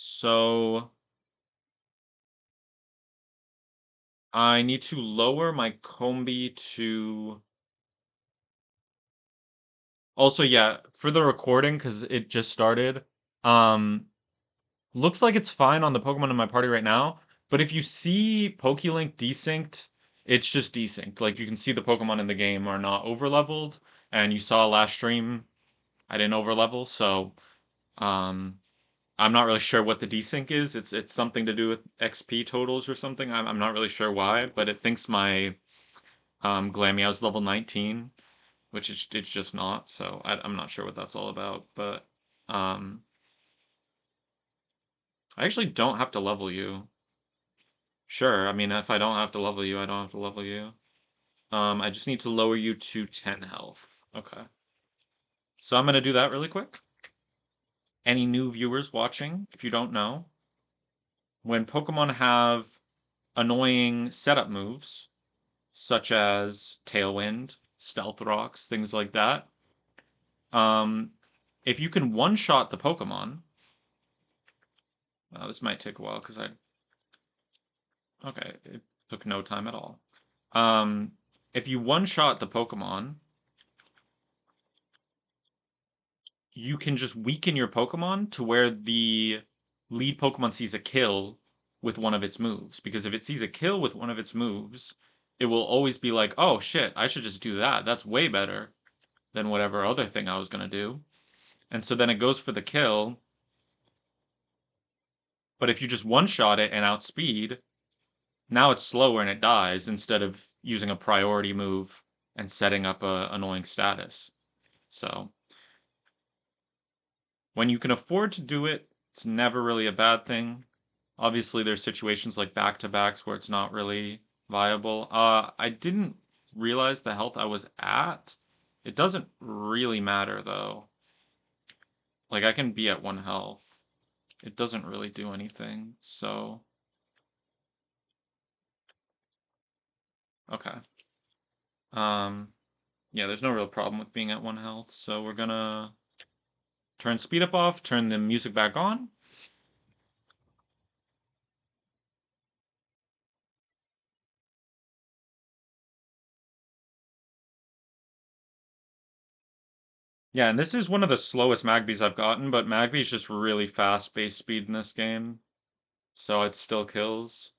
So I need to lower my Combi to. Also, yeah, for the recording, because it just started. Um, Looks like it's fine on the Pokemon in my party right now. But if you see PokeLink desynced, it's just desynced. Like you can see the Pokemon in the game are not overleveled, and you saw last stream I didn't overlevel, so um, I'm not really sure what the desync is. It's something to do with XP totals or something. I'm not really sure why, but it thinks my Glameow's level 19, which it's just not. So I'm not sure what that's all about. But um, I actually don't have to level you. Sure, I mean if I don't have to level you, I don't have to level you. I just need to lower you to 10 health. Okay. So I'm gonna do that really quick. Any new viewers watching, if you don't know, when Pokemon have annoying setup moves, such as Tailwind, Stealth Rocks, things like that. If you can one-shot the Pokemon, this might take a while because okay, it took no time at all. Um, if you one-shot the Pokemon, you can just weaken your Pokemon to where the lead Pokemon sees a kill with one of its moves. Because if it sees a kill with one of its moves, it will always be like, oh shit, I should just do that. That's way better than whatever other thing I was gonna do. And so then it goes for the kill. But if you just one shot it and outspeed, now it's slower and it dies instead of using a priority move and setting up a annoying status. So when you can afford to do it, it's never really a bad thing. Obviously, there's situations like back-to-backs where it's not really viable. I didn't realize the health I was at. It doesn't really matter though. Like I can be at 1 health. It doesn't really do anything. So, okay. Um, yeah, there's no real problem with being at 1 health. So we're gonna turn speed up off, turn the music back on. Yeah, and this is one of the slowest Magbies I've gotten, but Magby's just really fast base speed in this game. So it still kills.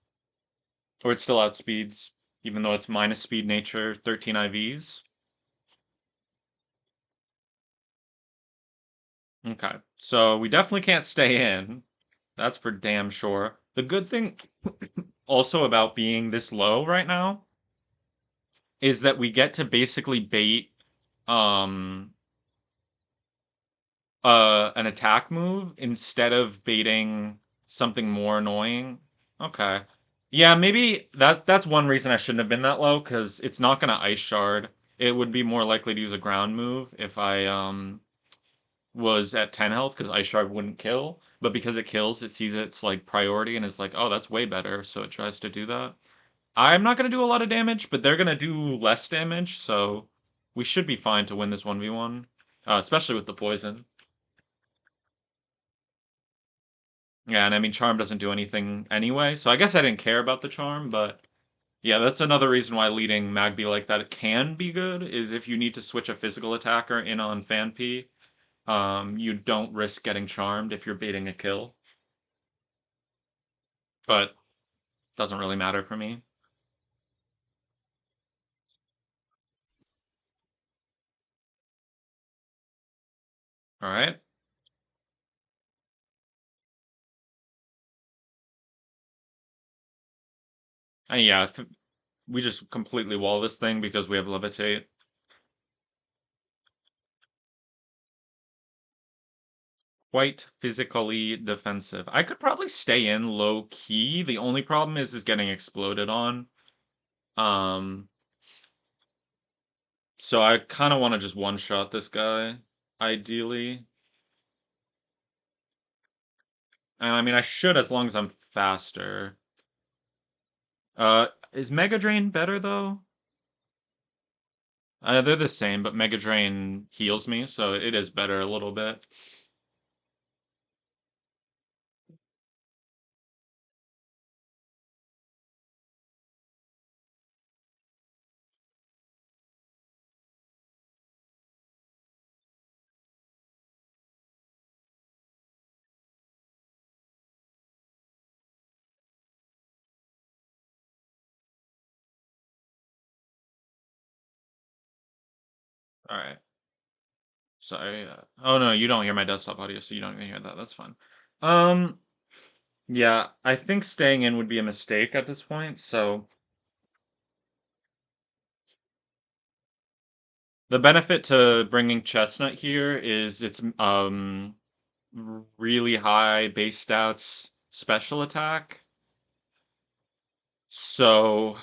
Or it still outspeeds, even though it's minus speed nature, 13 IVs. Okay, so we definitely can't stay in. That's for damn sure. The good thing also about being this low right now is that we get to basically bait um an attack move instead of baiting something more annoying. Okay. Yeah, maybe that's one reason I shouldn't have been that low, because it's not gonna Ice Shard. It would be more likely to use a ground move if I was at 10 health, because Ice Shard wouldn't kill. But because it kills, it sees its like priority and is like, oh, that's way better, so it tries to do that. I'm not gonna do a lot of damage, but they're gonna do less damage, so we should be fine to win this 1v1. Especially with the poison. Yeah, and I mean, Charm doesn't do anything anyway, so I guess I didn't care about the Charm, but yeah, that's another reason why leading Magby like that can be good, is if you need to switch a physical attacker in on Fan-P, you don't risk getting Charmed if you're baiting a kill. But doesn't really matter for me. Alright? And yeah, we just completely wall this thing because we have Levitate. Quite physically defensive. I could probably stay in low key. The only problem is getting exploded on. Um, so I kind of want to just one-shot this guy, ideally. And I mean, I should as long as I'm faster. Is Mega Drain better though? They're the same, but Mega Drain heals me, so it is better a little bit. All right. Sorry. Oh no, you don't hear my desktop audio, so you don't even hear that. That's fine. Um, yeah, I think staying in would be a mistake at this point. So the benefit to bringing Chestnut here is it's really high base stats special attack. So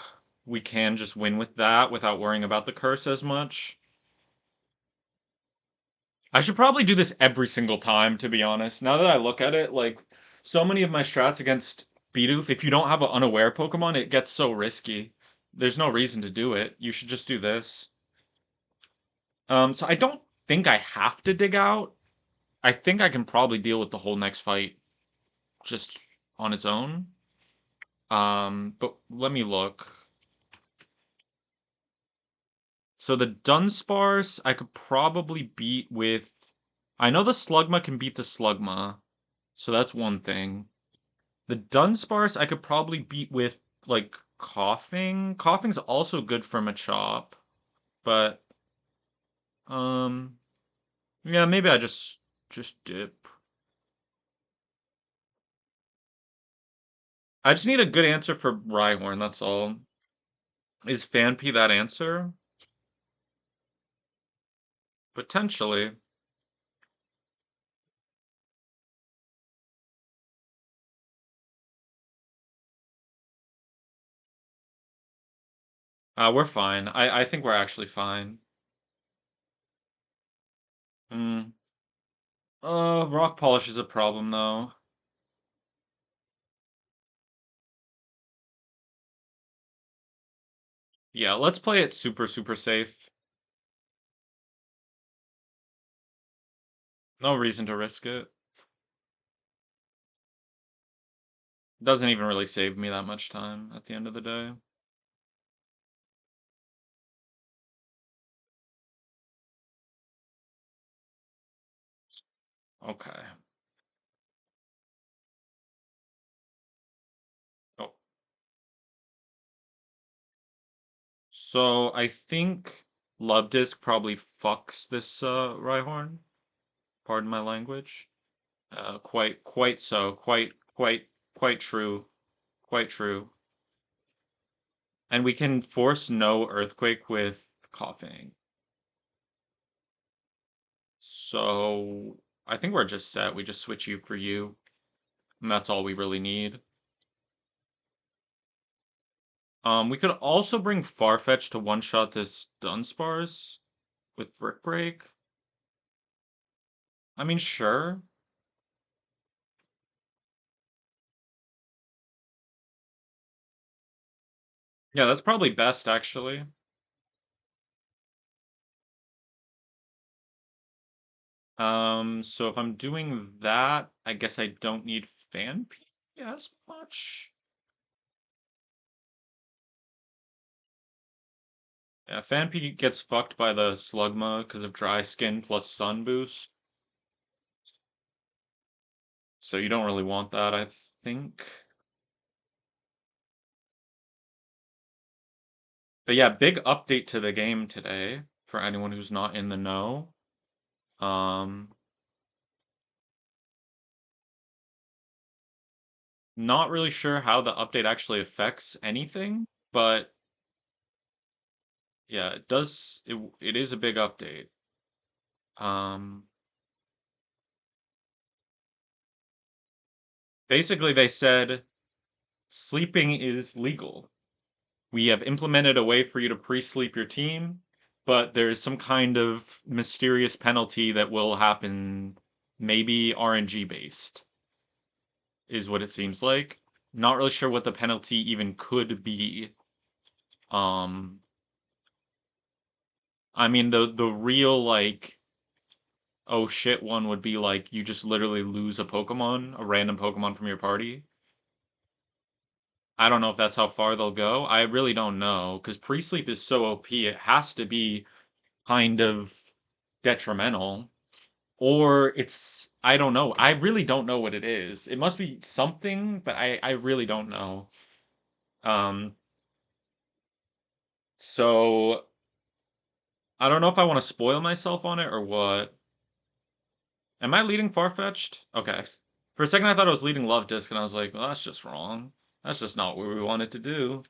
we can just win with that without worrying about the curse as much. I should probably do this every single time, to be honest. Now that I look at it, like, so many of my strats against Bidoof, if you don't have an unaware Pokemon, it gets so risky. There's no reason to do it. You should just do this. So I don't think I have to dig out. I think I can probably deal with the whole next fight just on its own. But let me look. So the Dunsparce, I could probably beat with... I know the Slugma can beat the Slugma, so that's one thing. The Dunsparce I could probably beat with, like, Coughing. Coughing's also good for Machop, but, um, yeah, maybe I just dip. I just need a good answer for Rhyhorn, that's all. Is Phanpy that answer? Potentially. We're fine. I think we're actually fine. Hmm. Rock Polish is a problem, though. Yeah, let's play it super safe. No reason to risk it. Doesn't even really save me that much time at the end of the day. Okay. Oh. So I think Love Disc probably fucks this Rhyhorn. Pardon my language. Quite so. Quite true. Quite true. And we can force no Earthquake with Coughing. So I think we're just set. We just switch you for you. And that's all we really need. We could also bring Farfetch to one-shot this Dunsparce with Brick Break. I mean, sure. Yeah, that's probably best, actually. So if I'm doing that, I guess I don't need Phanpy as much. Yeah, Phanpy gets fucked by the Slugma because of dry skin plus sun boost. So you don't really want that, I think. But yeah, big update to the game today for anyone who's not in the know. Um, Not really sure how the update actually affects anything, but yeah, it is a big update. Um, Basically they said sleeping is legal. We have implemented a way for you to pre-sleep your team, but there's some kind of mysterious penalty that will happen, maybe RNG based, is what it seems like. Not really sure what the penalty even could be. Um, I mean the real like oh shit one would be like you just literally lose a Pokemon, a random Pokemon from your party. I don't know if that's how far they'll go. I really don't know because pre-sleep is so OP. It has to be kind of detrimental, or it's I don't know. I really don't know what it is. It must be something, but I really don't know. Um, so I don't know if I want to spoil myself on it or what. Am I leading Farfetch'd? Okay. For a second I thought I was leading Love Disc, and I was like, well, that's just wrong. That's just not what we wanted to do.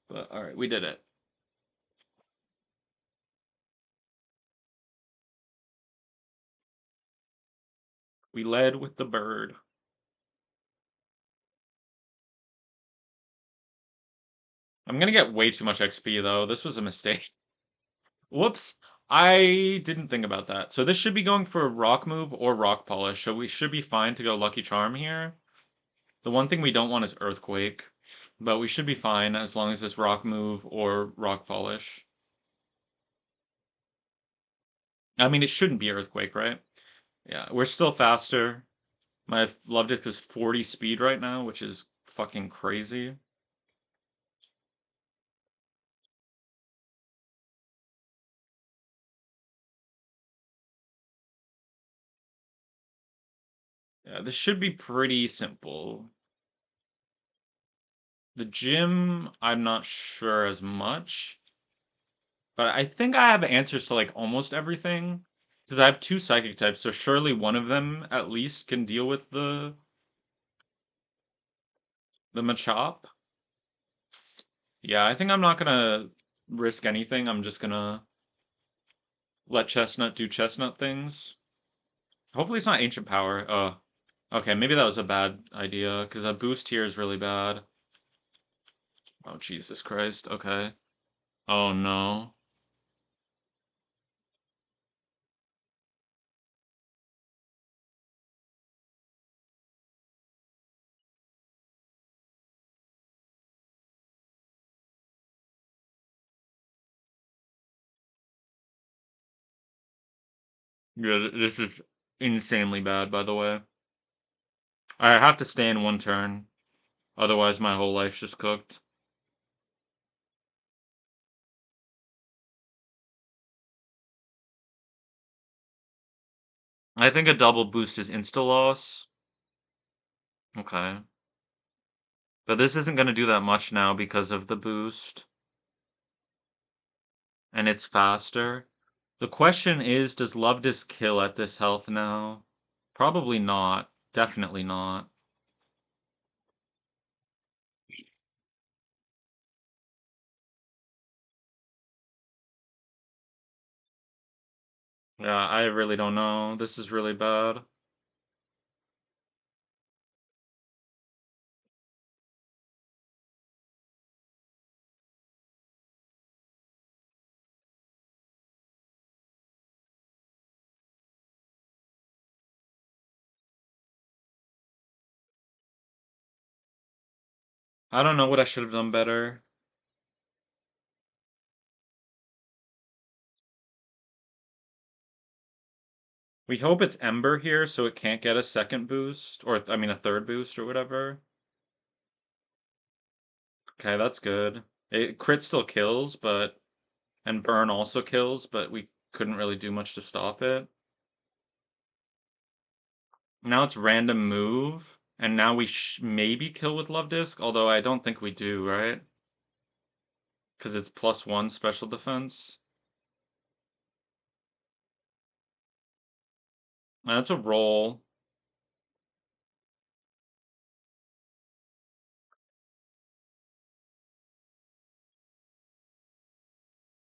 But alright, we did it. We led with the bird. I'm gonna get way too much XP though. This was a mistake. Whoops. I didn't think about that. So this should be going for Rock Move or Rock Polish, so we should be fine to go Lucky Charm here. The one thing we don't want is Earthquake, but we should be fine as long as it's Rock Move or Rock Polish. I mean, it shouldn't be Earthquake, right? Yeah, we're still faster. My Love Disc is 40 speed right now, which is fucking crazy. Yeah, this should be pretty simple. The gym, I'm not sure as much, but I think I have answers to like almost everything. Because I have two psychic types, so surely one of them at least can deal with the Machop. Yeah, I think I'm not gonna risk anything. I'm just gonna let Chestnut do Chestnut things. Hopefully it's not Ancient Power. Okay, maybe that was a bad idea, because a boost here is really bad. Oh, Jesus Christ. Okay. Oh, no. Yeah, this is insanely bad, by the way. I have to stay in one turn. Otherwise, my whole life's just cooked. I think a double boost is insta-loss. Okay. But this isn't going to do that much now because of the boost. And it's faster. The question is, does Love Disc kill at this health now? Probably not. Definitely not. Yeah, I really don't know. This is really bad. I don't know what I should have done better. We hope it's Ember here so it can't get a second boost, or I mean a third boost or whatever. Okay, that's good. Crit still kills, but and Burn also kills, but we couldn't really do much to stop it. Now it's random move, and now we maybe kill with Love Disc, although I don't think we do, right? Because it's +1 special defense. That's a roll.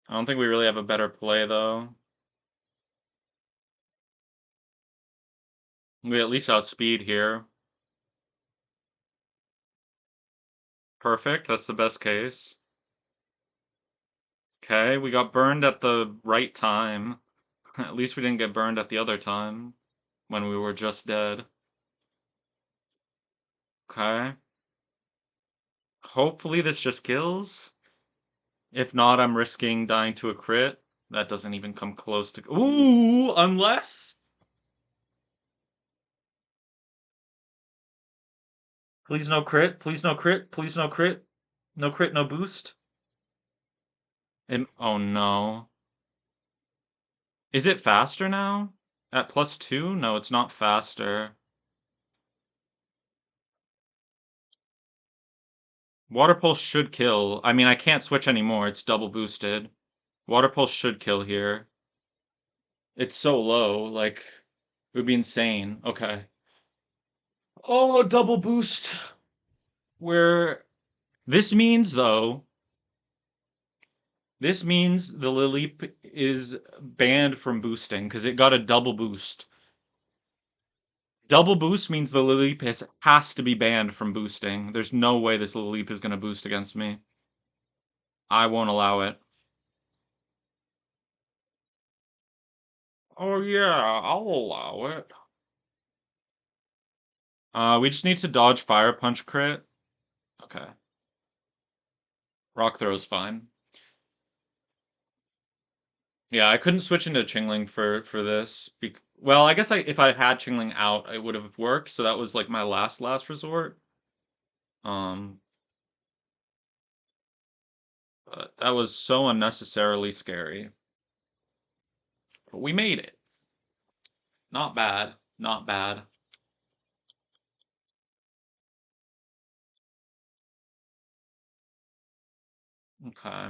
I don't think we really have a better play, though. We at least outspeed here. Perfect, that's the best case. Okay, we got burned at the right time. At least we didn't get burned at the other time, when we were just dead. Okay. Hopefully this just kills. If not, I'm risking dying to a crit. That doesn't even come close to... Ooh, unless... Please no crit, please no crit, please no crit. No crit, no boost. Oh no. Is it faster now? At +2? No, it's not faster. Water Pulse should kill. I mean, I can't switch anymore. It's double boosted. Water Pulse should kill here. It's so low, like, it would be insane. Okay. Oh, double boost. Where this means, though, this means the Lilip is banned from boosting because it got a double boost. Double boost means the Lilip has to be banned from boosting. There's no way this Lilip is going to boost against me. I won't allow it. Oh yeah, I'll allow it. We just need to dodge Fire Punch crit. Okay. Rock Throw's fine. Yeah, I couldn't switch into Chingling for this. Well, I guess if I had Chingling out, it would have worked. So that was like my last resort. Um, but that was so unnecessarily scary. But we made it. Not bad. Not bad. Okay.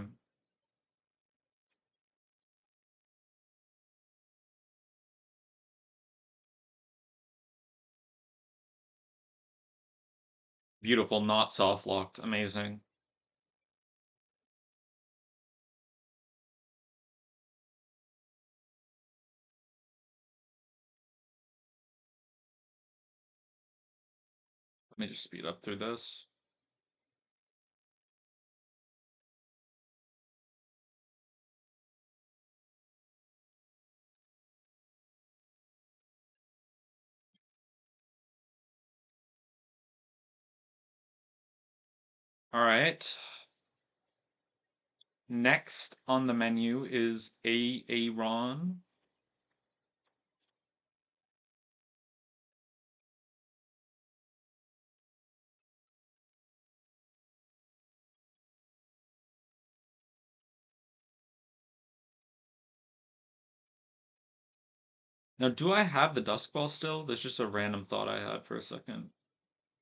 Beautiful, not soft locked. Amazing. Let me just speed up through this. All right. Next on the menu is Aaron. Now, do I have the Dusk Ball still? That's just a random thought I had for a second.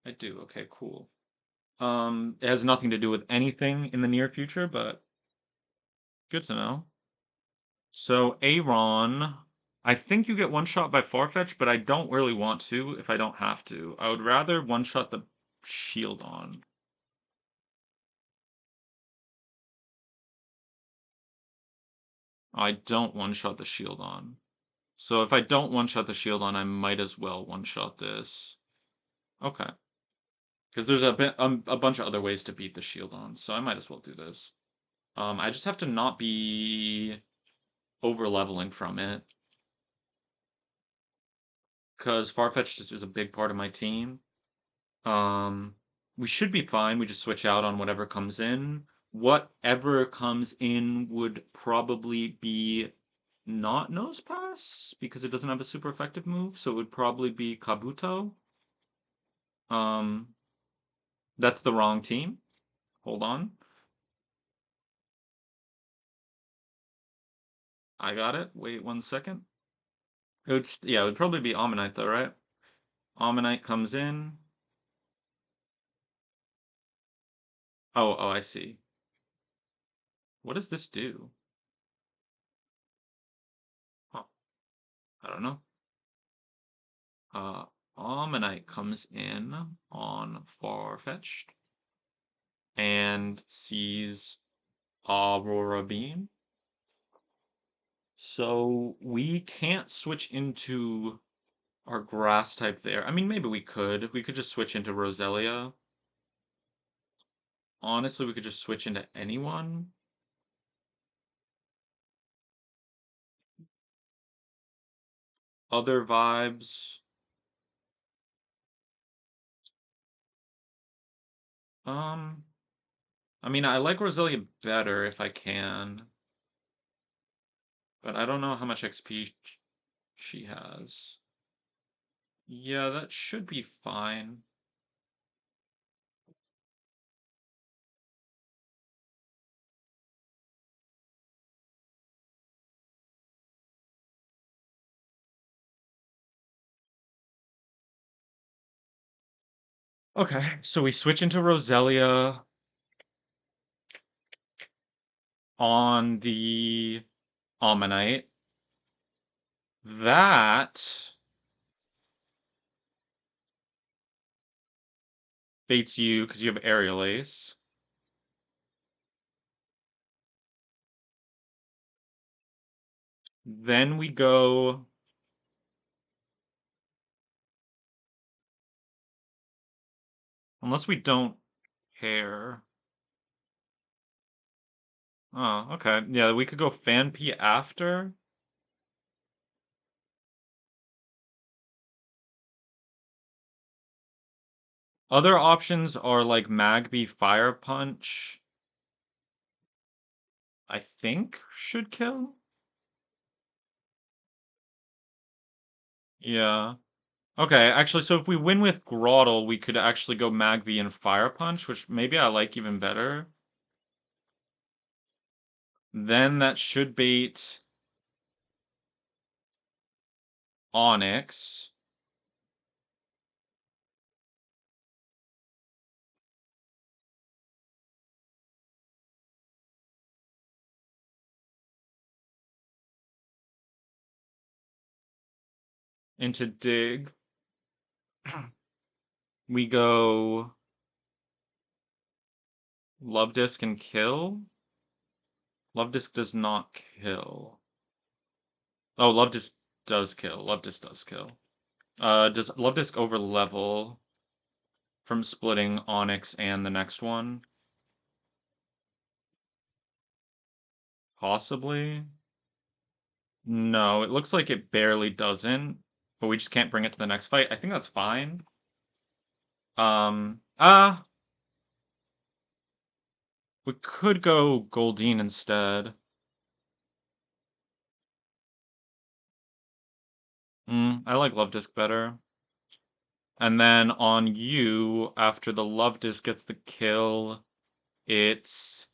I do. Okay, cool. It has nothing to do with anything in the near future, but good to know. So, Aaron, I think you get one shot by Farfetch, but I don't really want to if I don't have to. I would rather one shot the shield on. I don't one shot the shield on. So if I don't one shot the shield on, I might as well one shot this. Okay. Because there's a bunch of other ways to beat the shield on, so I might as well do this. I just have to not be over leveling from it. Because Farfetch'd is a big part of my team. Um, we should be fine. We just switch out on whatever comes in. Whatever comes in would probably be not Nose Pass because it doesn't have a super effective move, so it would probably be Kabuto. Um, that's the wrong team. Hold on. I got it. Wait 1 second. Yeah, it would probably be Ammonite though, right? Ammonite comes in. Oh, I see. What does this do? Huh, I don't know. Uh, Ammonite comes in on Farfetch'd and sees Aurora Beam. So we can't switch into our grass type there. I mean, maybe we could. We could just switch into Roselia. Honestly, we could just switch into anyone. Other vibes. Um, I mean, I like Roselia better if I can, but I don't know how much XP she has. Yeah, that should be fine. Okay, so we switch into Roselia. on the Ammonite. That baits you because you have Aerial Ace. Then we go. Unless we don't care. Oh, okay. Yeah, we could go Fan P after. Other options are like Magby Fire Punch. I think should kill. Yeah. Okay, actually, so if we win with Groddle, we could actually go Magby and Fire Punch, which maybe I like even better. Then that should bait Onyx. Into Dig. We go Love Disc and kill. Love Disc does not kill. Oh, Love Disc does kill. Love Disc does kill. Does Love Disc over level from splitting Onyx and the next one? Possibly. No, it looks like it barely doesn't, but we just can't bring it to the next fight. I think that's fine. Um, ah, we could go Goldeen instead. I like Love Disc better. And then on you, after the Love Disc gets the kill, it's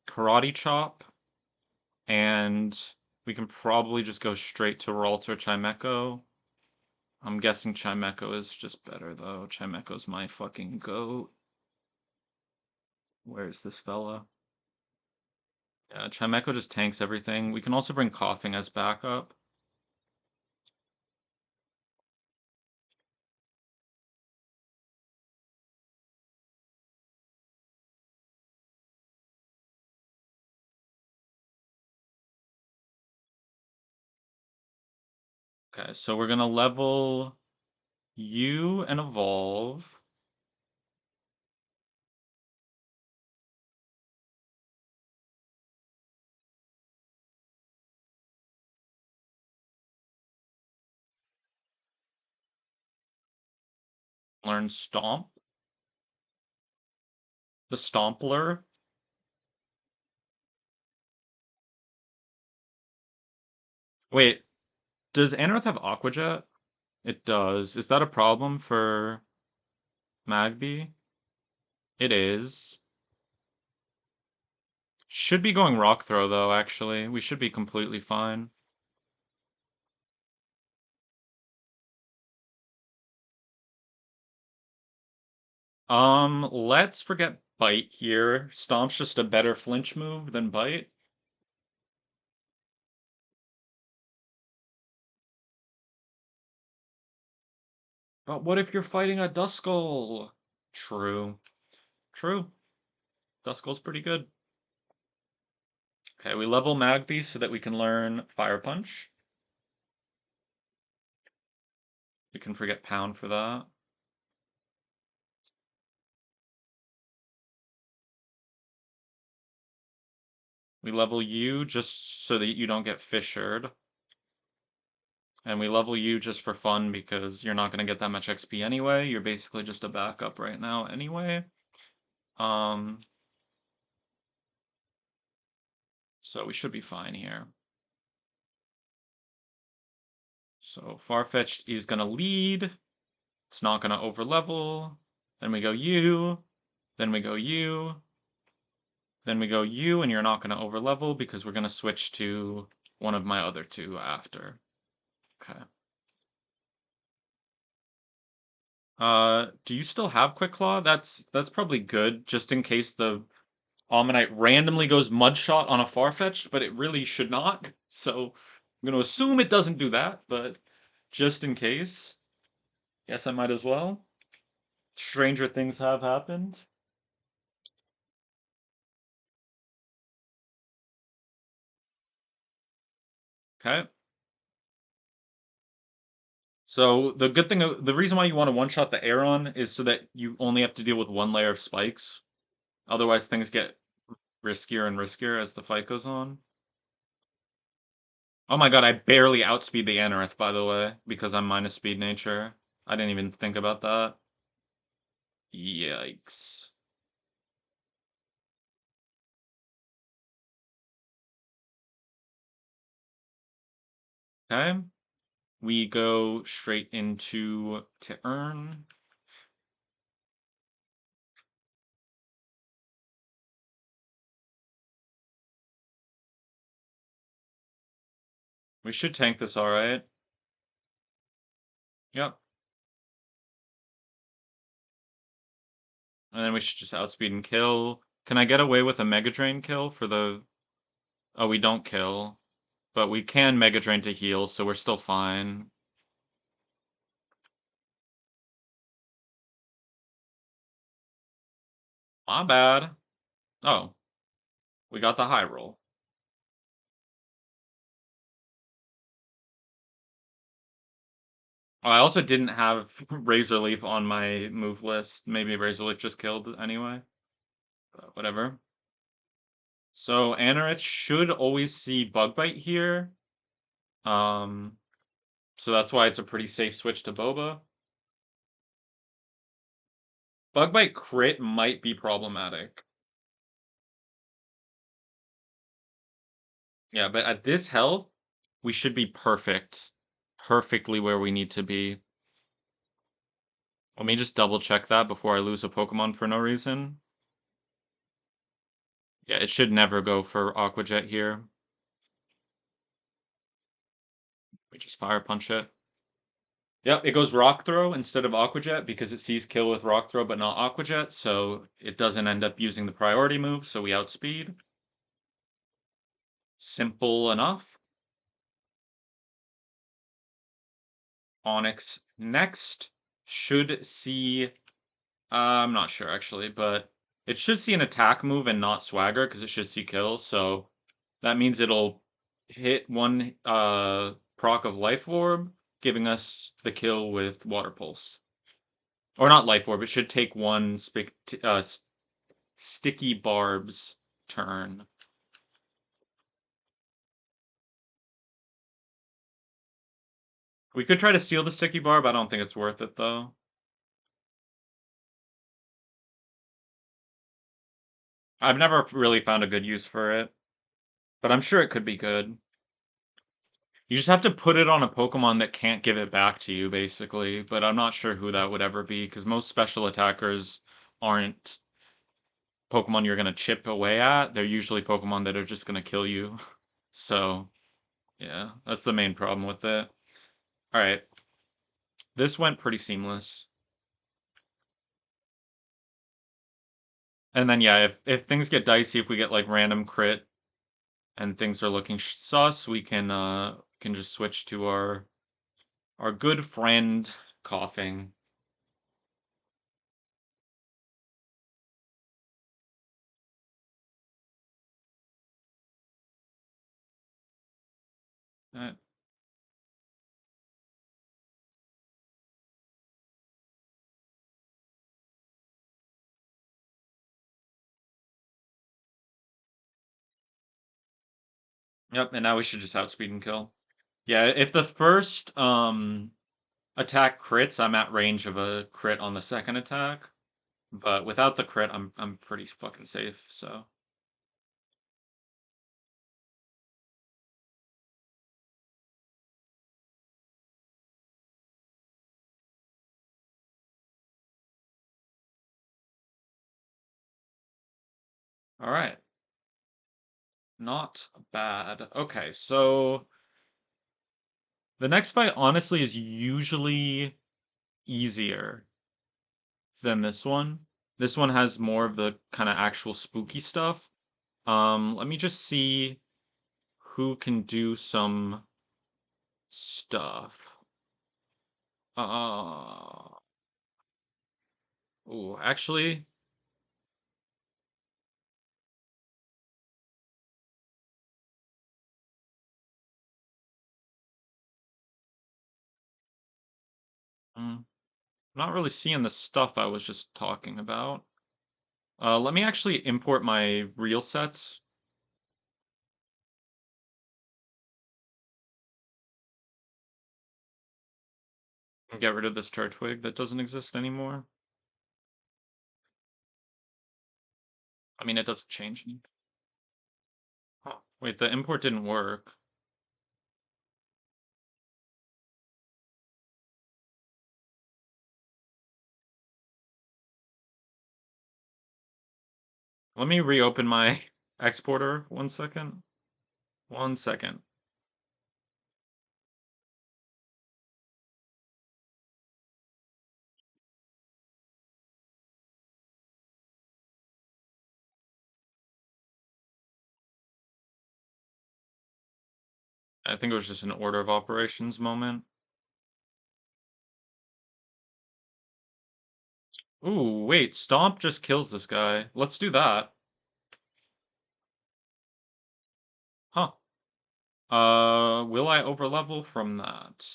Karate Chop, and we can probably just go straight to Ralt or Chimecho. I'm guessing Chimecho is just better though. Chimecho's my fucking goat. Where's this fella? Yeah, Chimecho just tanks everything. We can also bring Coughing as backup. Okay, so we're gonna level you and evolve. Learn Stomp. The Stompler. Wait, does Anorith have Aqua Jet? It does. Is that a problem for Magby? It is. Should be going Rock Throw though, actually. We should be completely fine. Let's forget Bite here. Stomp's just a better flinch move than Bite. But what if you're fighting a Duskull? True. True. Duskull's pretty good. Okay, we level Magby so that we can learn Fire Punch. We can forget Pound for that. We level you just so that you don't get fissured. And we level you just for fun because you're not going to get that much XP anyway. You're basically just a backup right now anyway. Um, so we should be fine here. So Farfetch'd is going to lead. It's not going to overlevel. Then we go you. Then we go you. Then we go you, and you're not going to overlevel because we're going to switch to one of my other two after. Okay. Do you still have Quick Claw? That's probably good, just in case the Ammonite randomly goes Mudshot on a Farfetch'd, but it really should not. So I'm going to assume it doesn't do that, but just in case, guess I might as well. Stranger things have happened. Okay. So the good thing, the reason why you want to one-shot the Aeron is so that you only have to deal with one layer of spikes. Otherwise, things get riskier and riskier as the fight goes on. Oh my god, I barely outspeed the Anorith, by the way, because I'm minus speed nature. I didn't even think about that. Yikes. Okay. We go straight into to earn. We should tank this alright. Yep. And then we should just outspeed and kill. Can I get away with a Mega Drain kill for the... Oh, we don't kill. But we can Mega Drain to heal, so we're still fine. My bad. Oh. We got the high roll. Oh, I also didn't have Razor Leaf on my move list. Maybe Razor Leaf just killed anyway. But whatever. So Anorith should always see Bug Bite here. Um, so that's why it's a pretty safe switch to Boba. Bug Bite crit might be problematic. Yeah, but at this health, we should be perfect. Perfectly where we need to be. Let me just double check that before I lose a Pokemon for no reason. Yeah, it should never go for Aqua Jet here. We just Fire Punch it. Yep, it goes Rock Throw instead of Aqua Jet because it sees kill with Rock Throw but not Aqua Jet, so it doesn't end up using the priority move, so we outspeed. Simple enough. Onyx next should see... I'm not sure actually, but it should see an attack move and not Swagger because it should see kill, so that means it'll hit one proc of Life Orb, giving us the kill with Water Pulse. Or not Life Orb, it should take one Sticky Barb's turn. We could try to steal the Sticky Barb, I don't think it's worth it though. I've never really found a good use for it, but I'm sure it could be good. You just have to put it on a Pokemon that can't give it back to you, basically, but I'm not sure who that would ever be, because most special attackers aren't Pokemon you're gonna chip away at, they're usually Pokemon that are just gonna kill you. So, yeah, that's the main problem with it. Alright, this went pretty seamless. And then, yeah, if things get dicey, if we get, like, random crit, and things are looking sus, we can just switch to our good friend coughing. Uh, Yep, and now we should just outspeed and kill. Yeah, if the first attack crits, I'm at range of a crit on the second attack. But without the crit, I'm pretty fucking safe, so. Alright. Not bad. Okay, so the next fight honestly is usually easier than this one. This one has more of the kind of actual spooky stuff. Let me just see who can do some stuff. Uh, oh, actually, I'm not really seeing the stuff I was just talking about. Let me actually import my real sets. And get rid of this Turtwig that doesn't exist anymore. I mean, it doesn't change anything. Oh, wait, the import didn't work. Let me reopen my exporter. 1 second. 1 second. I think it was just an order of operations moment. Ooh, wait, Stomp just kills this guy. Let's do that. Huh. Will I overlevel from that?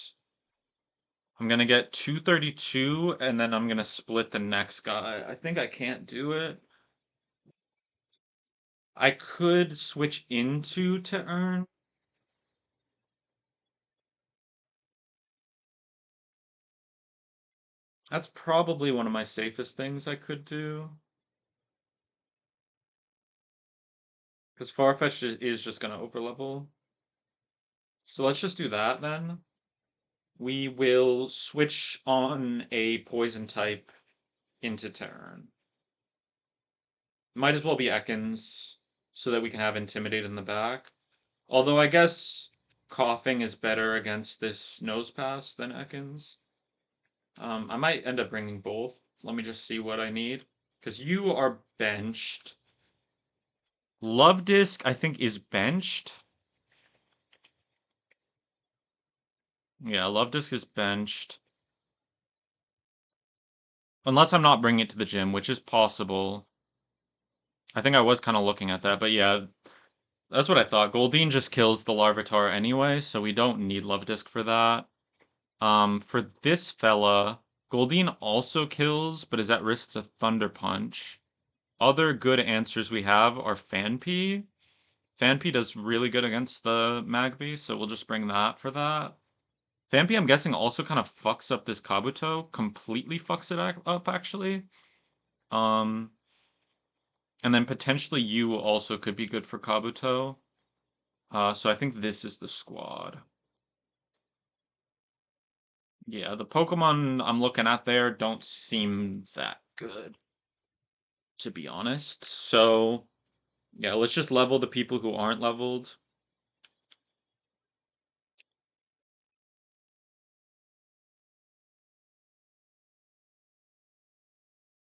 I'm gonna get 232, and then I'm gonna split the next guy. I think I can't do it. I could switch into to earn. That's probably one of my safest things I could do. Because Farfetch is just gonna overlevel. So let's just do that then. We will switch on a poison type into Terran. Might as well be Ekans, so that we can have Intimidate in the back. Although I guess Coughing is better against this Nose Pass than Ekans. I might end up bringing both. Let me just see what I need. Because you are benched. Love Disc, I think, is benched. Yeah, Love Disc is benched. Unless I'm not bringing it to the gym, which is possible. I think I was kind of looking at that, but yeah, that's what I thought. Goldeen just kills the Larvitar anyway, so we don't need Love Disc for that. For this fella, Goldeen also kills, but is at risk to Thunder Punch. Other good answers we have are Fanpea. Fanpea does really good against the Magby, so we'll just bring that for that. Fanpea, I'm guessing, also kind of fucks up this Kabuto. Completely fucks it up, actually. Um, and then potentially you also could be good for Kabuto. So I think this is the squad. Yeah, the Pokemon I'm looking at there don't seem that good, to be honest. So, yeah, let's just level the people who aren't leveled.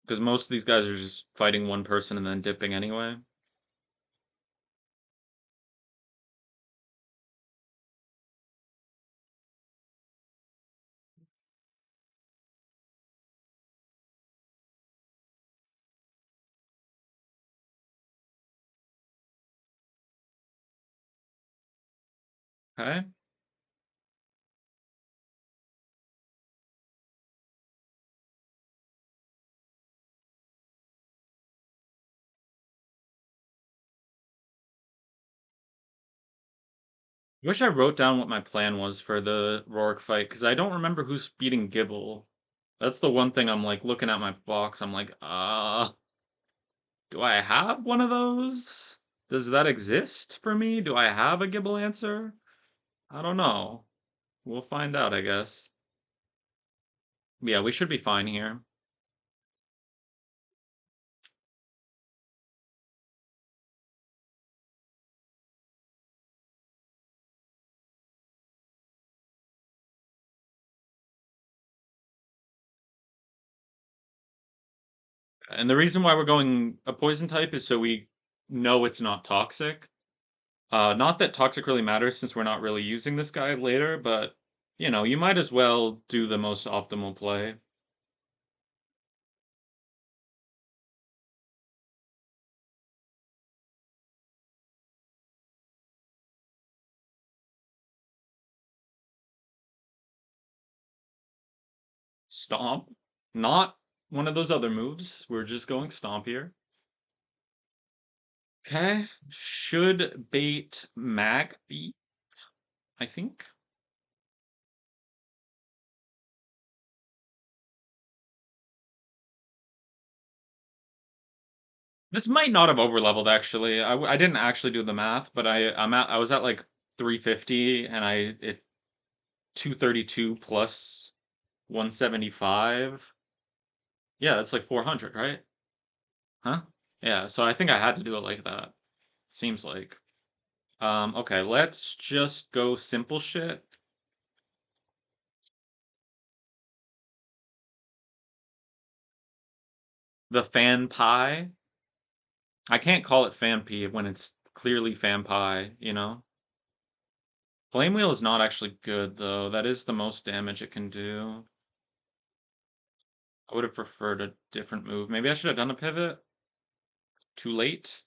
Because most of these guys are just fighting one person and then dipping anyway. Okay. Wish I wrote down what my plan was for the Rourke fight, because I don't remember who's beating Gibble. That's the one thing I'm like looking at my box. I'm like, do I have one of those? Does that exist for me? Do I have a Gibble answer? I don't know. We'll find out, I guess. Yeah, we should be fine here. And the reason why we're going a poison type is so we know it's not toxic. Not that toxic really matters since we're not really using this guy later, but you might as well do the most optimal play. Stomp. Not one of those other moves. We're just going stomp here. Okay. Should bait mag be, I think. This might not have overleveled actually. I didn't actually do the math, but I was at like 350 and I it 232 plus 175. Yeah, that's like 400, right? Huh? Yeah, so I think I had to do it like that. Seems like. Okay, let's just go simple shit. The fan pie. I can't call it fan pea when it's clearly fan pie, you know? Flame wheel is not actually good though. That is the most damage it can do. I would have preferred a different move. Maybe I should have done a pivot. Too late.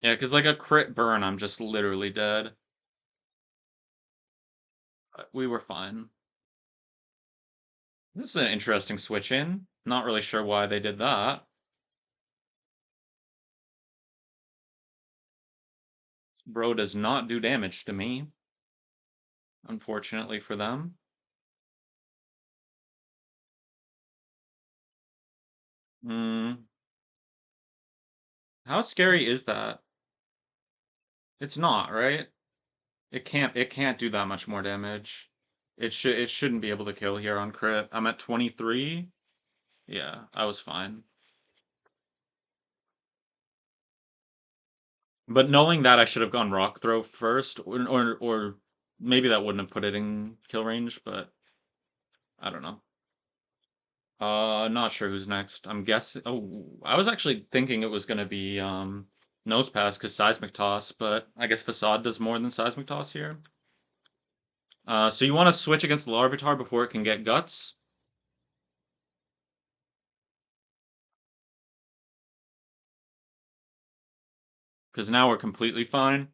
Yeah, because like a crit burn, I'm just literally dead. But we were fine. This is an interesting switch in. Not really sure why they did that. Bro does not do damage to me, unfortunately for them. Hmm. How scary is that? It's not, right? It can't do that much more damage. It shouldn't be able to kill here on crit. I'm at 23. Yeah, I was fine. But knowing that I should have gone rock throw first, or maybe that wouldn't have put it in kill range, but I don't know. Not sure who's next. I'm guessing. Oh, I was actually thinking it was gonna be nose pass because seismic toss, but I guess facade does more than seismic toss here. So you want to switch against the Larvitar before it can get guts? Because now we're completely fine.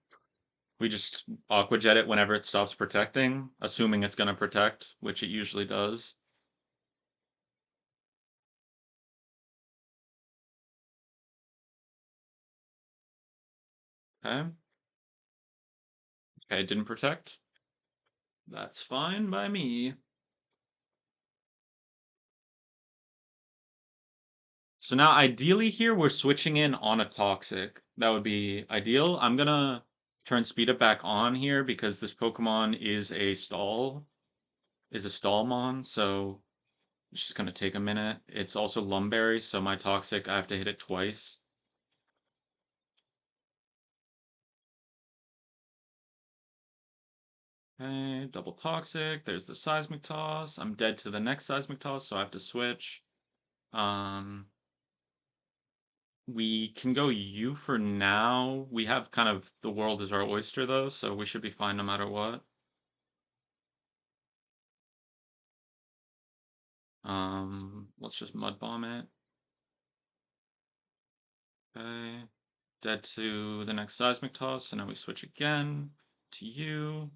We just Aqua Jet it whenever it stops protecting, assuming it's gonna protect, which it usually does. Okay. Okay, it didn't protect. That's fine by me. So now ideally here we're switching in on a toxic. That would be ideal. I'm gonna turn speed up back on here because this Pokemon is a stallmon, so it's just gonna take a minute. It's also Lumberry, so my toxic I have to hit it twice. Okay, double toxic. There's the seismic toss. I'm dead to the next seismic toss, so I have to switch. Um, we can go U for now. We have kind of the world is our oyster though, so we should be fine no matter what. Let's just mud bomb it. Okay. Dead to the next seismic toss, so now we switch again to U.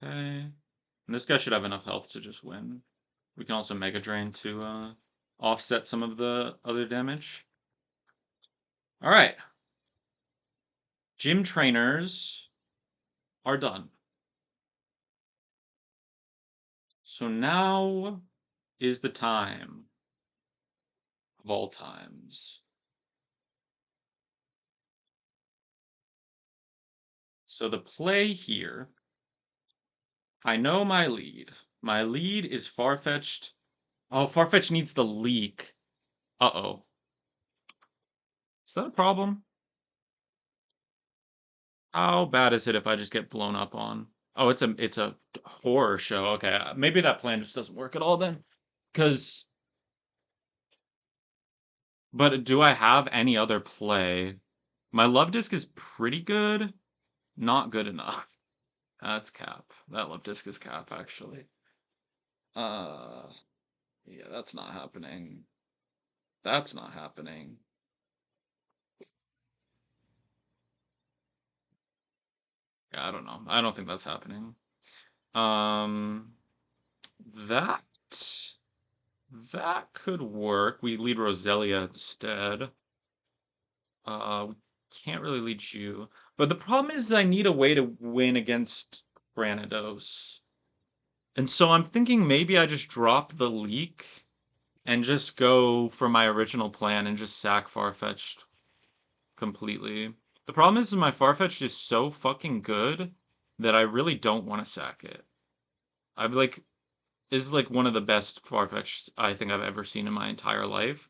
Okay. And this guy should have enough health to just win. We can also Mega Drain to offset some of the other damage. Alright. Gym trainers are done. So now is the time of all times. So the play here, I know my lead. My lead is Farfetch'd Oh, Farfetch needs the leak. Uh-oh. Is that a problem? How bad is it if I just get blown up on? Oh, it's a horror show. Okay, maybe that plan just doesn't work at all then. Cause, but do I have any other play? My love disc is pretty good, not good enough. That's cap. That love disc is cap, actually. Uh, yeah, that's not happening. That's not happening. Yeah, I don't know. I don't think that's happening. Um, that that could work. We lead Roselia instead. We can't really lead you. But the problem is I need a way to win against Granados. And so I'm thinking maybe I just drop the leak and just go for my original plan and just sack Farfetch'd completely. The problem is my Farfetch'd is so fucking good that I really don't want to sack it. I've like is like one of the best Farfetch'd I think I've ever seen in my entire life.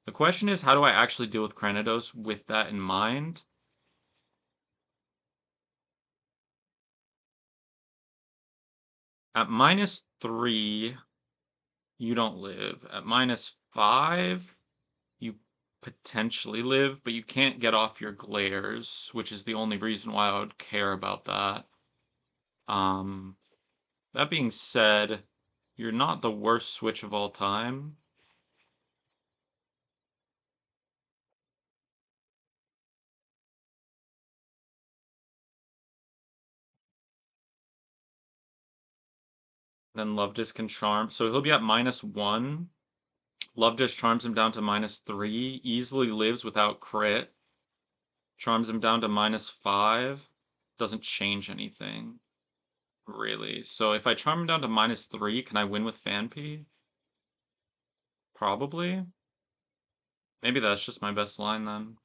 The question is, how do I actually deal with Granados with that in mind? At -3, you don't live. At -5, you potentially live, but you can't get off your glares, which is the only reason why I would care about that. Um, that being said, you're not the worst switch of all time. Then Love Disc can charm. So he'll be at -1. Love Disc charms him down to -3. Easily lives without crit. Charms him down to -5. Doesn't change anything, really. So if I charm him down to -3, can I win with Fanpy? Probably. Maybe that's just my best line then.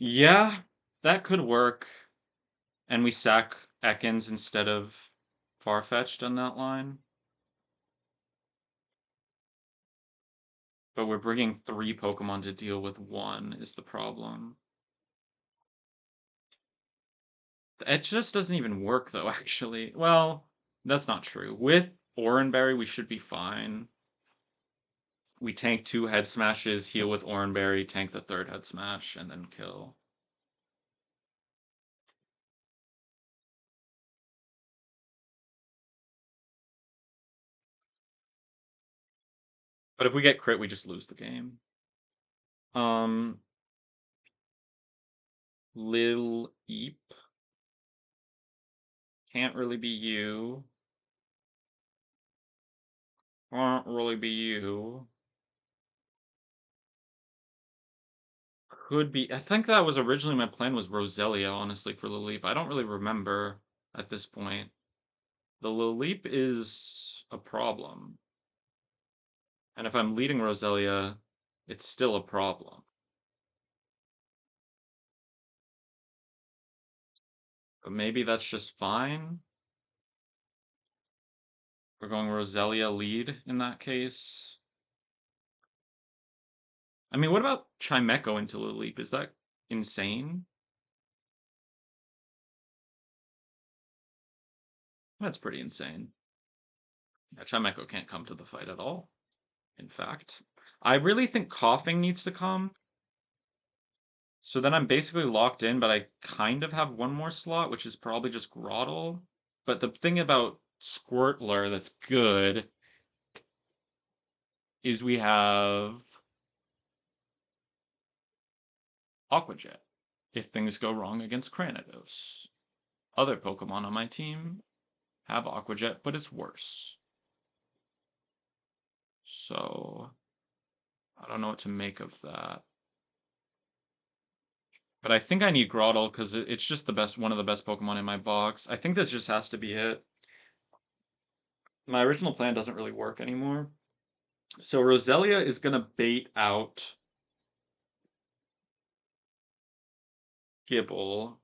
Yeah, that could work. And we sack Ekans instead of Farfetch'd on that line. But we're bringing 3 Pokemon to deal with 1 is the problem. It just doesn't even work though, actually. Well, that's not true. With Oranberry, we should be fine. We tank 2 head smashes, heal with Oranberry, tank the 3rd head smash, and then kill. But if we get crit, we just lose the game. Um, Lil Eep. Can't really be you. Can't really be you. Could be. I think that was originally my plan was Roselia, honestly, for Lil Eep. I don't really remember at this point. The Lil Leap is a problem. And if I'm leading Roselia, it's still a problem. But maybe that's just fine. We're going Roselia lead in that case. I mean, what about Chimecho into Lil Leap? Is that insane? That's pretty insane. Yeah, Chimecho can't come to the fight at all, in fact. I really think Coughing needs to come. So then I'm basically locked in, but I kind of have one more slot, which is probably just Groddle. But the thing about Squirtler that's good is we have Aqua Jet if things go wrong against Cranidos. Other Pokemon on my team have Aqua Jet, but it's worse. So I don't know what to make of that. But I think I need Groddle because it's just the best, one of the best Pokemon in my box. I think this just has to be it. My original plan doesn't really work anymore. So Roselia is gonna bait out Gibble.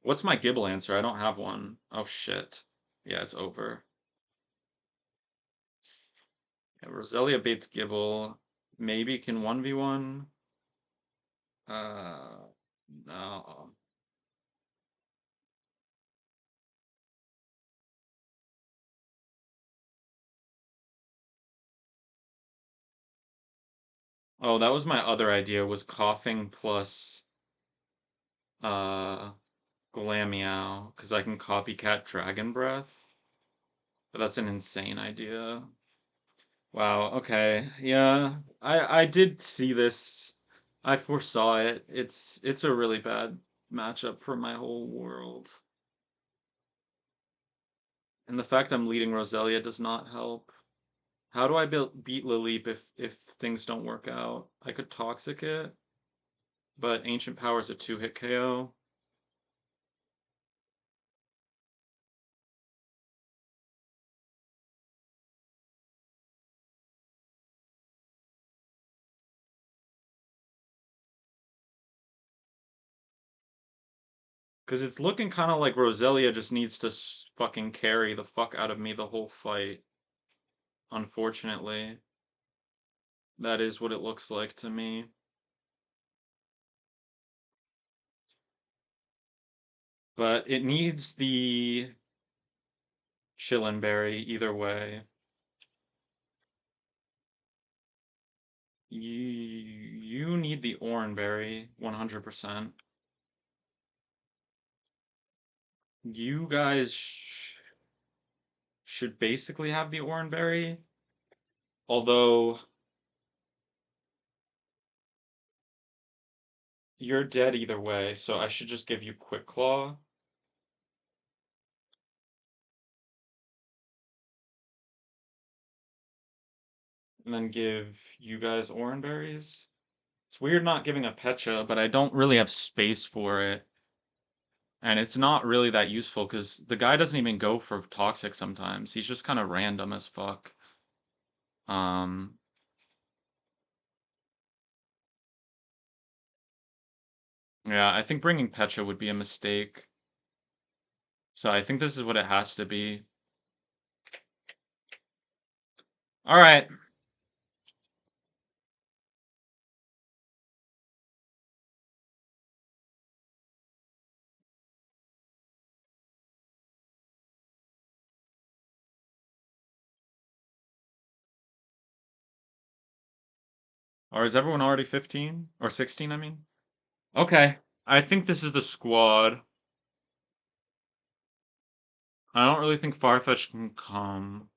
What's my Gibble answer? I don't have one. Oh shit. Yeah, it's over. Yeah, Roselia baits Gibble. Maybe can 1v1. Uh, no. Oh, that was my other idea, was coughing plus uh Glameow, because I can copycat Dragon Breath. But that's an insane idea. Wow, okay. Yeah. I did see this. I foresaw it. It's a really bad matchup for my whole world. And the fact I'm leading Roselia does not help. How do I beat Lilip if things don't work out? I could Toxic it, but Ancient Power's a 2-hit KO. Because it's looking kind of like Roselia just needs to fucking carry the fuck out of me the whole fight. Unfortunately, that is what it looks like to me. But it needs the Chillinberry either way. You need the Oranberry 100%. You guys should basically have the Oranberry. Although you're dead either way, so I should just give you Quick Claw. And then give you guys Oranberries. It's weird not giving a Pecha, but I don't really have space for it. And it's not really that useful because the guy doesn't even go for Toxic sometimes. He's just kind of random as fuck. Um, yeah, I think bringing Pecha would be a mistake. So I think this is what it has to be. All right. Or is everyone already 15? Or 16, I mean? Okay. I think this is the squad. I don't really think Farfetch can come.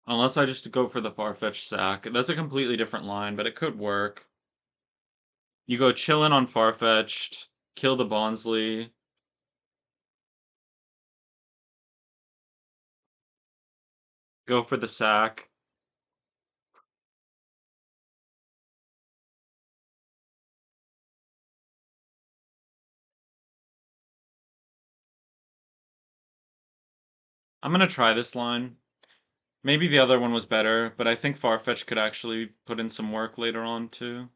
Unless I just go for the Farfetch sack. That's a completely different line, but it could work. You go chillin' on Farfetched, kill the Bonsly. Go for the sack. I'm gonna try this line. Maybe the other one was better, but I think Farfetch could actually put in some work later on, too.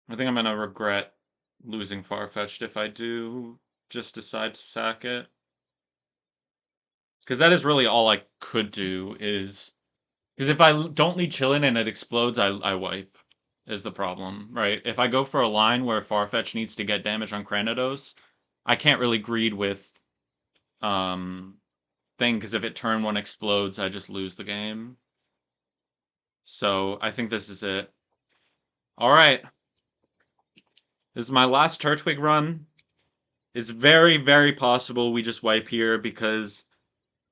I think I'm gonna regret losing Farfetched if I do just decide to sack it. Because that is really all I could do is... Because if I don't lead Chillin and it explodes, I wipe, is the problem, right? If I go for a line where Farfetch needs to get damage on Cranidos, I can't really greed with thing, because if it turn 1 explodes, I just lose the game. So I think this is it. Alright. This is my last Turtwig run. It's very, very possible we just wipe here, because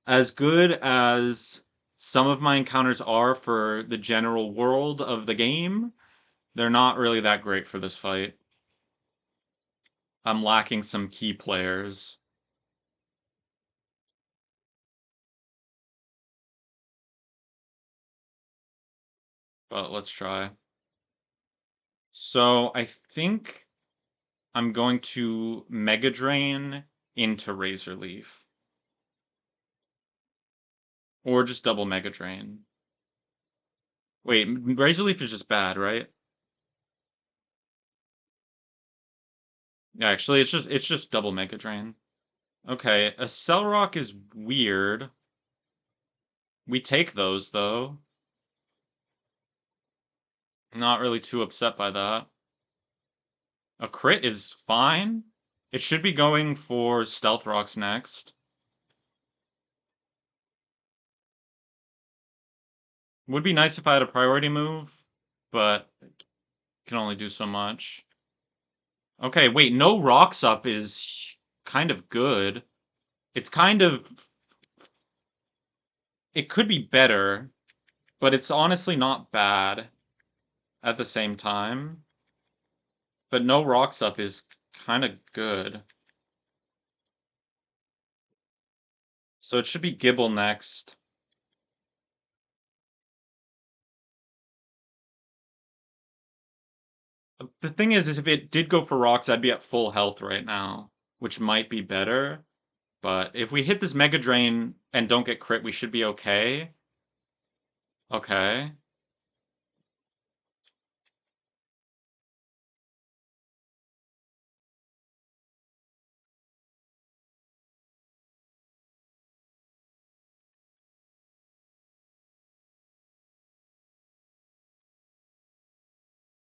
as good as some of my encounters are for the general world of the game, they're not really that great for this fight. I'm lacking some key players. But let's try. So I think I'm going to Mega Drain into Razor Leaf. Or just double Mega Drain. Wait, Razor Leaf is just bad, right? Actually, it's just double Mega Drain. Okay, a Cell Rock is weird. We take those though. Not really too upset by that. A crit is fine. It should be going for Stealth Rocks next. Would be nice if I had a priority move, but can only do so much. Okay, wait, no rocks up is kind of good. It's kind of it could be better, but it's honestly not bad at the same time. But no rocks up is kind of good. So it should be Gibble next. The thing is if it did go for rocks, I'd be at full health right now, which might be better. But if we hit this Mega Drain and don't get crit, we should be okay. Okay.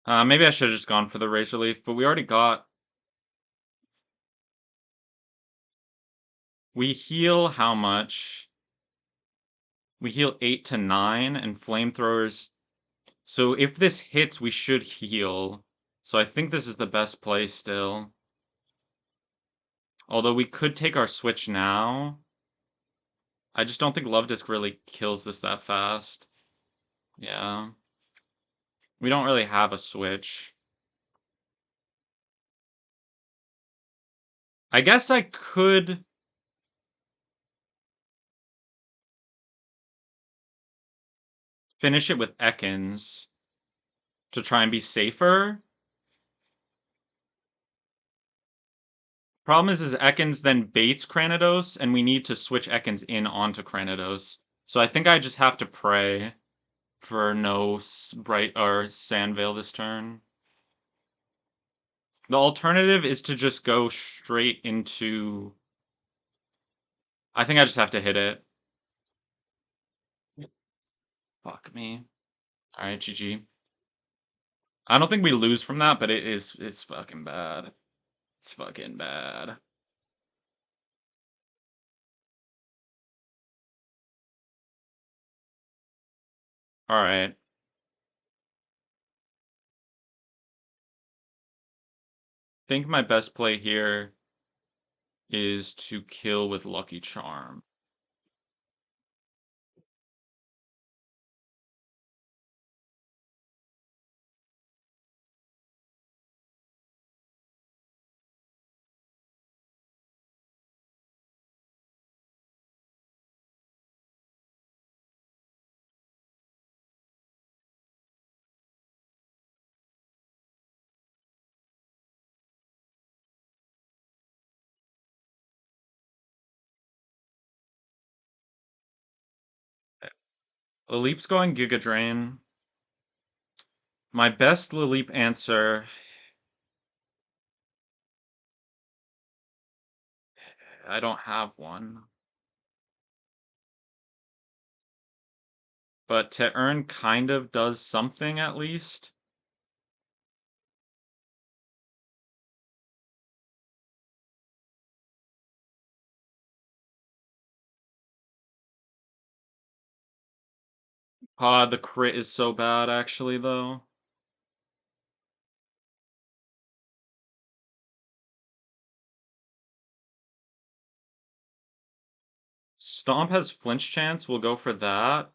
Maybe I should have just gone for the Razor Leaf, but we already got... We heal how much? We heal 8 to 9, and Flamethrowers... So if this hits, we should heal. So I think this is the best play still. Although we could take our switch now. I just don't think Love Disc really kills this that fast. Yeah. We don't really have a switch. I guess I could... finish it with Ekans to try and be safer. Problem is Ekans then baits Cranidos, and we need to switch Ekans in onto Cranidos. So I think I just have to pray for no Bright or Sandveil this turn. The alternative is to just go straight into... I think I just have to hit it. Fuck me. Alright, GG. I don't think we lose from that, but it's fucking bad. It's fucking bad. Alright. Think my best play here is to kill with Lucky Charm. Lilip's going Giga Drain. My best Lilip answer... I don't have one. But to earn kind of does something at least. The crit is so bad actually though. Stomp has flinch chance, we'll go for that.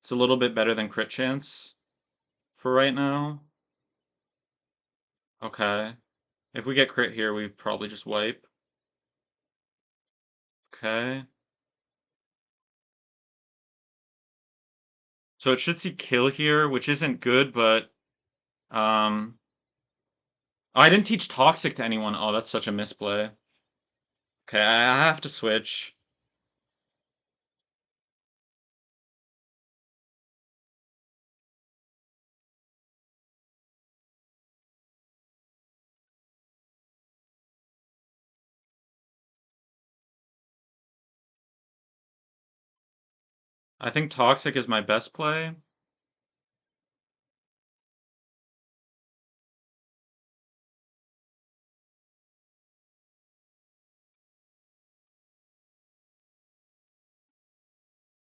It's a little bit better than crit chance for right now. Okay. If we get crit here, we probably just wipe. Okay. So it should see kill here, which isn't good, but... Oh, I didn't teach Toxic to anyone. Oh, that's such a misplay. Okay, I have to switch. I think Toxic is my best play.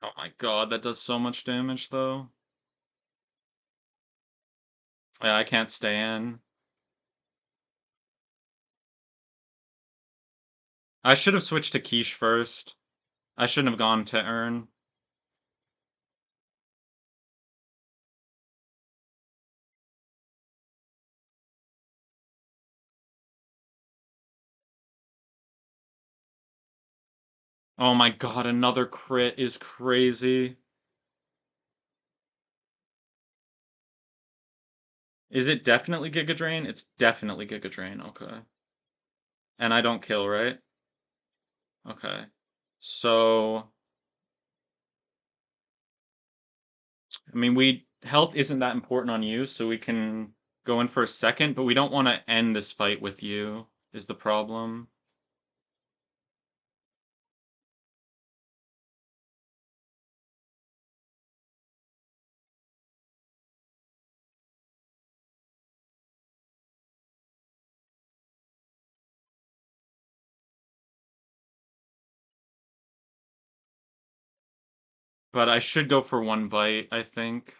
Oh my god, that does so much damage though. Yeah, I can't stay in. I should have switched to Quiche first. I shouldn't have gone to Earn. Oh my god, another crit is crazy. Is it definitely Giga Drain? It's definitely Giga Drain, okay. And I don't kill, right? Okay. So, I mean, health isn't that important on you, so we can go in for a second, but we don't want to end this fight with you, is the problem. But I should go for one bite, I think.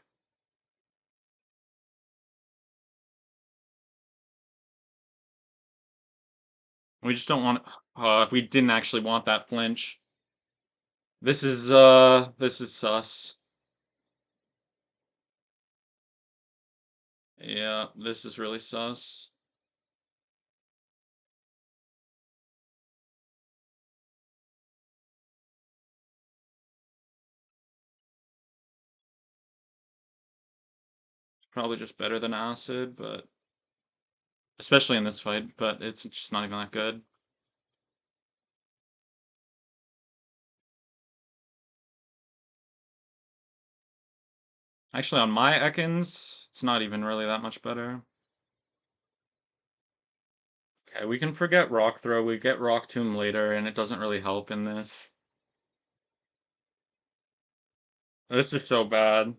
We just don't want, if we didn't actually want that flinch. This is sus. Yeah, this is really sus. Probably just better than acid, but especially in this fight, but it's just not even that good. Actually, on my Ekans, it's not even really that much better. Okay, we can forget Rock Throw. We get Rock Tomb later, and it doesn't really help in this. This is so bad.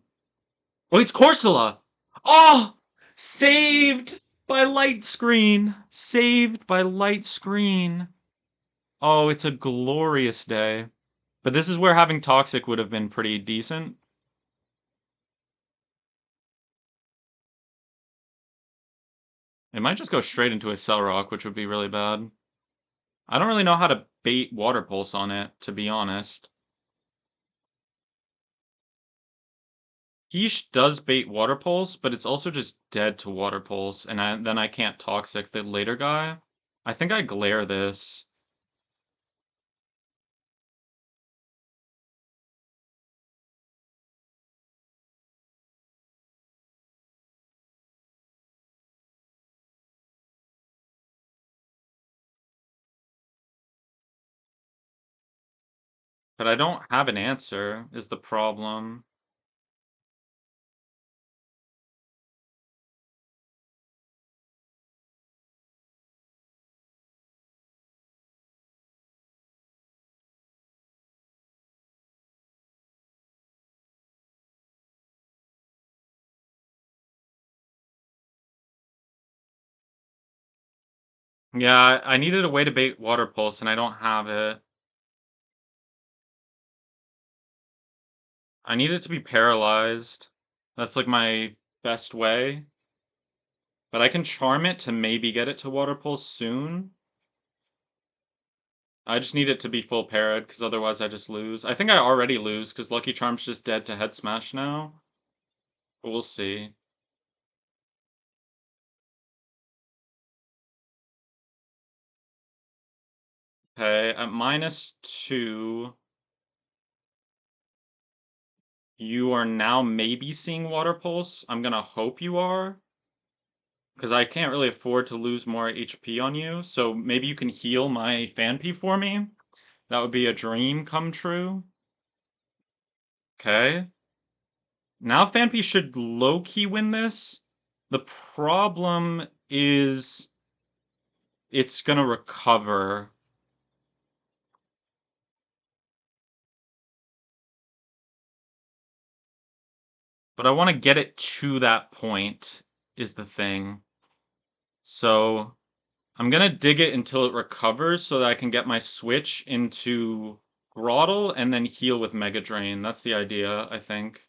Oh, it's Corsola! Oh! Saved by light screen! Saved by light screen! Oh, it's a glorious day. But this is where having Toxic would have been pretty decent. It might just go straight into a Cell Rock, which would be really bad. I don't really know how to bait Water Pulse on it, to be honest. Quiche does bait Water Pulse, but it's also just dead to Water Pulse, and then I can't Toxic the later guy. I think I Glare this. But I don't have an answer, is the problem. Yeah, I needed a way to bait Water Pulse, and I don't have it. I need it to be paralyzed. That's like my best way. But I can charm it to maybe get it to Water Pulse soon. I just need it to be full parried, because otherwise I just lose. I think I already lose, because Lucky Charm's just dead to Head Smash now. But we'll see. Okay, at -2, you are now maybe seeing Water Pulse. I'm gonna hope you are. Because I can't really afford to lose more HP on you, so maybe you can heal my Fanpy for me? That would be a dream come true. Okay. Now Fanpy should low-key win this. The problem is it's gonna recover. But I want to get it to that point is the thing. So I'm gonna dig it until it recovers so that I can get my switch into Groddle and then heal with Mega Drain. That's the idea, I think.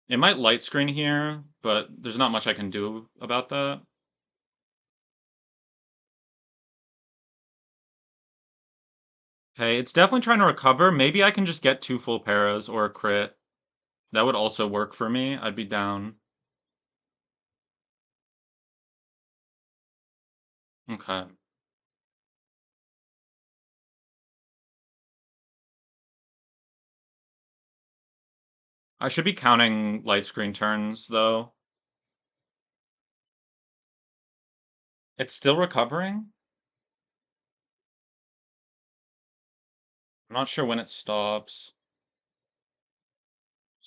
It might light screen here, but there's not much I can do about that. Hey, it's definitely trying to recover. Maybe I can just get 2 full paras or a crit. That would also work for me. I'd be down. Okay. I should be counting light screen turns, though. It's still recovering? I'm not sure when it stops.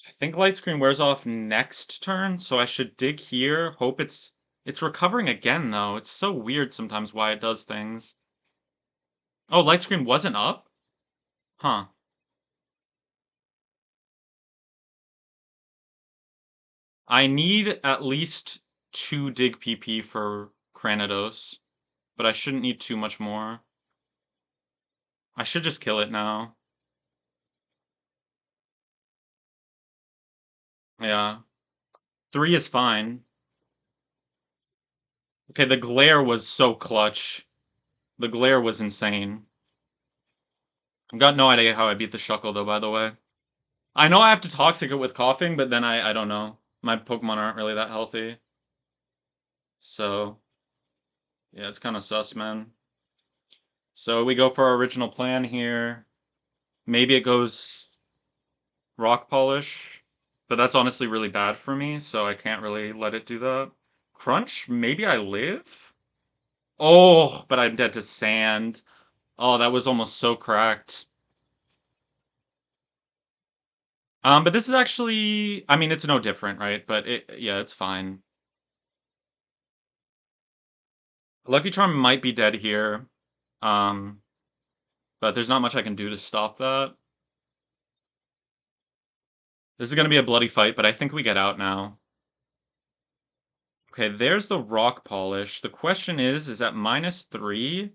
I think light screen wears off next turn, so I should dig here. Hope it's recovering again though. It's so weird sometimes why it does things. Oh, light screen wasn't up? Huh. I need at least 2 dig PP for Cranidos, but I shouldn't need too much more. I should just kill it now. Yeah. 3 is fine. Okay, the glare was so clutch. The glare was insane. I've got no idea how I beat the Shuckle though, by the way. I know I have to toxic it with coughing, but then I don't know. My Pokemon aren't really that healthy. So, yeah, it's kind of sus, man. So we go for our original plan here. Maybe it goes Rock Polish, but that's honestly really bad for me, so I can't really let it do that. Crunch? Maybe I live? Oh, but I'm dead to Sand. Oh, that was almost so cracked. But this is actually, I mean, it's no different, right? But yeah, it's fine. Lucky Charm might be dead here. Um, but there's not much I can do to stop that. This is going to be a bloody fight, but I think we get out now. Okay, there's the Rock Polish. The question is at -3,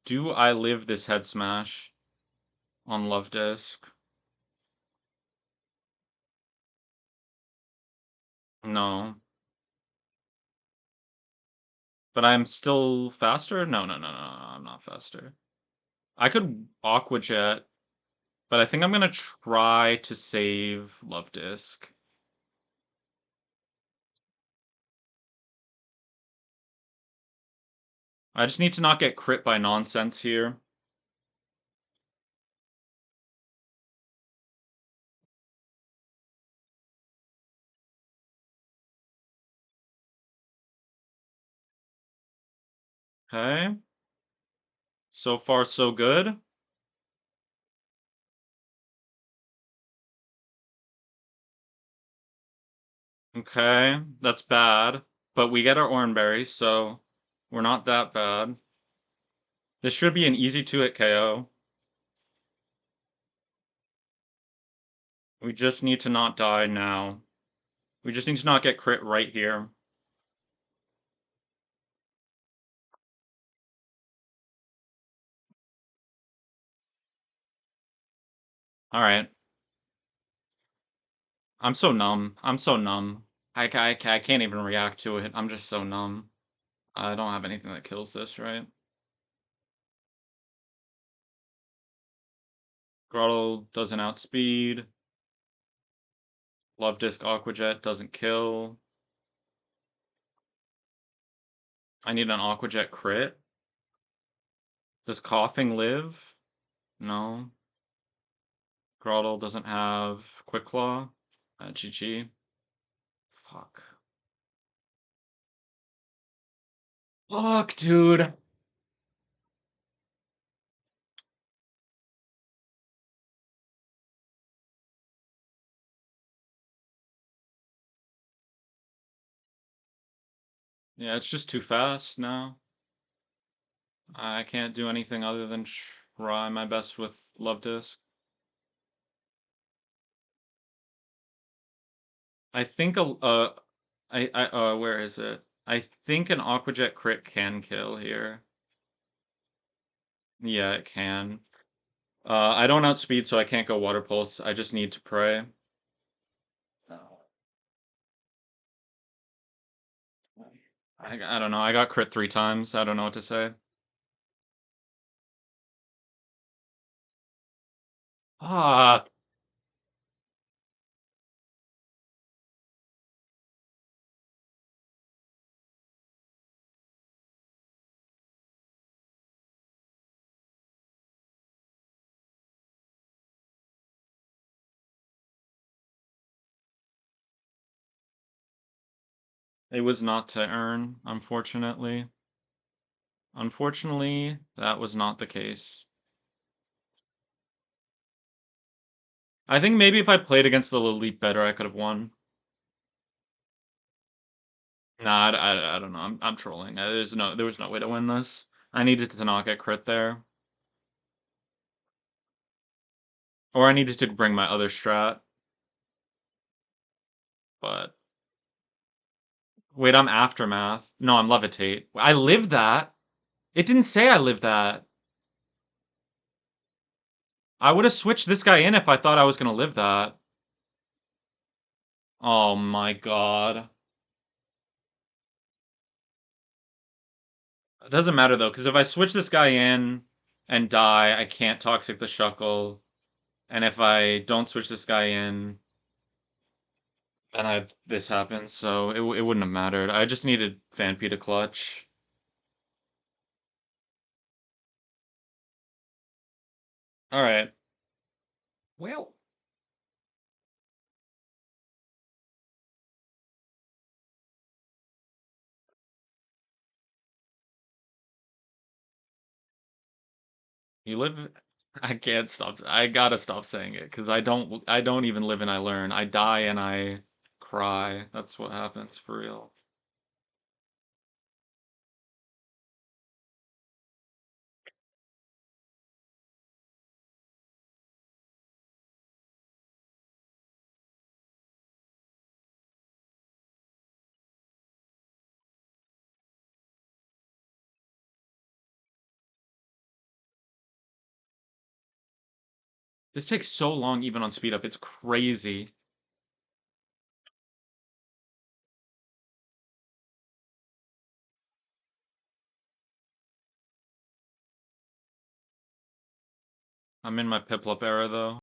do I live this head smash on Love Disc? No. But I'm still faster? No, no, no, no, no, I'm not faster. I could Aqua Jet, but I think I'm going to try to save Love Disc. I just need to not get crit by nonsense here. Okay. So far, so good. Okay, that's bad. But we get our Oranberry, so we're not that bad. This should be an easy 2-hit KO. We just need to not die now. We just need to not get crit right here. Alright. I'm so numb. I'm so numb. I can't even react to it. I'm just so numb. I don't have anything that kills this, right? Grottle doesn't outspeed. Love Disc Aqua Jet doesn't kill. I need an Aqua Jet crit. Does Coughing live? No. Grottle doesn't have Quick Claw. GG. Fuck. Fuck, dude. Yeah, it's just too fast now. I can't do anything other than try my best with Love Disc. I think where is it? I think an Aqua Jet crit can kill here. Yeah, it can. I don't outspeed, so I can't go Water Pulse. I just need to pray. I don't know. I got crit 3 times. I don't know what to say. Ah, it was not to earn, unfortunately. Unfortunately, that was not the case. I think maybe if I played against the Elite better, I could have won. Nah, I don't know. I'm trolling. There was no way to win this. I needed to not get crit there, or I needed to bring my other strat. But wait, I'm Aftermath. No, I'm Levitate. I lived that. It didn't say I lived that. I would have switched this guy in if I thought I was gonna live that. Oh my god. It doesn't matter though, because if I switch this guy in and die, I can't Toxic the Shuckle. And if I don't switch this guy in, then this happens, so it wouldn't have mattered. I just needed Fanpy to clutch. Alright. Well, you live I can't stop. I gotta stop saying it, because I don't even live and I learn. I die and I cry. That's what happens for real. This takes so long even on speed up. It's crazy. I'm in my Piplup era though.